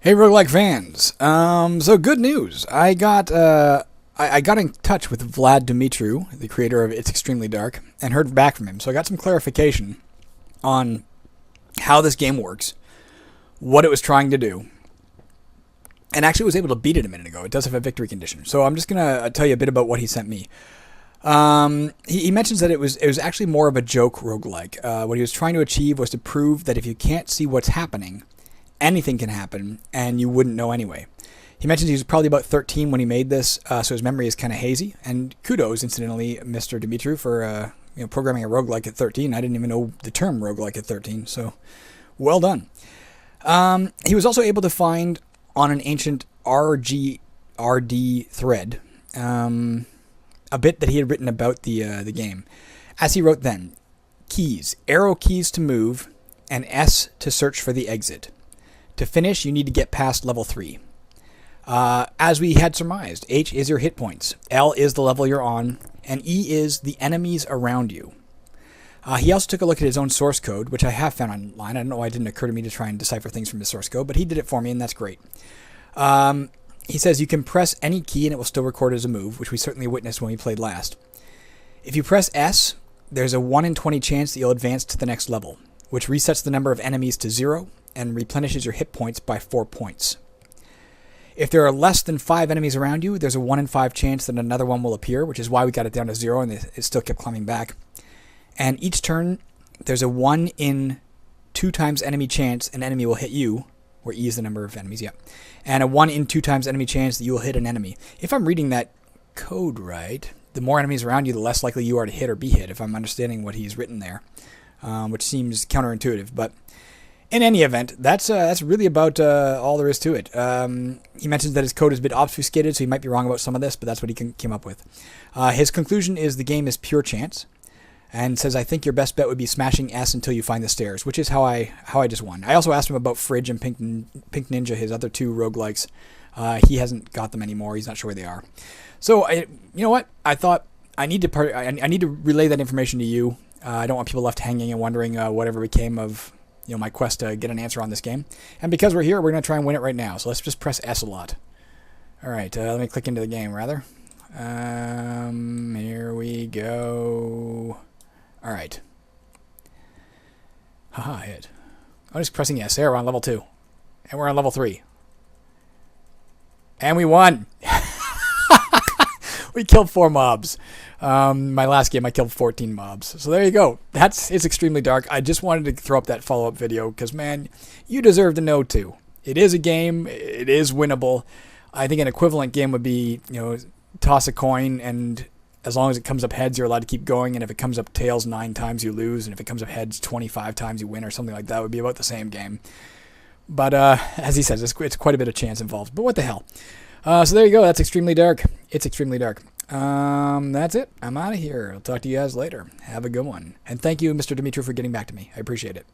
Hey, roguelike fans. So good news. I got in touch with Vlad Dumitru, the creator of It's Extremely Dark, and heard back from him. So I got some clarification on how this game works, what it was trying to do, and actually was able to beat it a minute ago. It does have a victory condition. So I'm just gonna tell you a bit about what he sent me. He mentions that it was actually more of a joke roguelike. What he was trying to achieve was to prove that if you can't see what's happening, anything can happen, and you wouldn't know anyway. He mentions he was probably about 13 when he made this, so his memory is kind of hazy. And kudos, incidentally, Mr. Dumitru, for programming a roguelike at 13. I didn't even know the term roguelike at 13, so well done. He was also able to find on an ancient RD thread a bit that he had written about the game. As he wrote then, keys, arrow keys to move, and S to search for the exit. To finish, you need to get past level 3. As we had surmised, H is your hit points, L is the level you're on, and E is the enemies around you. He also took a look at his own source code, which I have found online. I don't know why it didn't occur to me to try and decipher things from his source code, but he did it for me, and that's great. He says you can press any key and it will still record as a move, which we certainly witnessed when we played last. If you press S, there's a 1 in 20 chance that you'll advance to the next level, which resets the number of enemies to 0 and replenishes your hit points by 4 points. If there are less than 5 enemies around you, there's a 1 in 5 chance that another one will appear, which is why we got it down to 0 and it still kept climbing back. And each turn, there's a 1 in 2 times enemy chance an enemy will hit you, where E is the number of enemies, yeah. And a 1 in 2 times enemy chance that you will hit an enemy. If I'm reading that code right, the more enemies around you, the less likely you are to hit or be hit, if I'm understanding what he's written there, which seems counterintuitive. But in any event, that's really about all there is to it. He mentions that his code is a bit obfuscated, so he might be wrong about some of this, but that's what he came up with. His conclusion is the game is pure chance, and says, I think your best bet would be smashing S until you find the stairs, which is how I just won. I also asked him about Fridge and Pink Ninja, his other 2 roguelikes. He hasn't got them anymore. He's not sure where they are. So, you know what? I thought I need to relay that information to you. I don't want people left hanging and wondering whatever became of my quest to get an answer on this game. And because we're here, we're going to try and win it right now. So let's just press S a lot. All right, let me click into the game, rather. Here we go. All right. Haha, hit. I'm just pressing S. There, we're on level 2. And we're on level 3. And we won! We killed 4 mobs. My last game, I killed 14 mobs. So there you go. It's Extremely Dark. I just wanted to throw up that follow-up video because, man, you deserve to know, too. It is a game. It is winnable. I think an equivalent game would be, toss a coin, and as long as it comes up heads, you're allowed to keep going, and if it comes up tails 9 times, you lose, and if it comes up heads 25 times, you win, or something like that. It would be about the same game. But as he says, it's quite a bit of chance involved. But what the hell? So there you go. That's Extremely Dark. It's Extremely Dark. That's it. I'm out of here. I'll talk to you guys later. Have a good one. And thank you, Mr. Dumitru, for getting back to me. I appreciate it.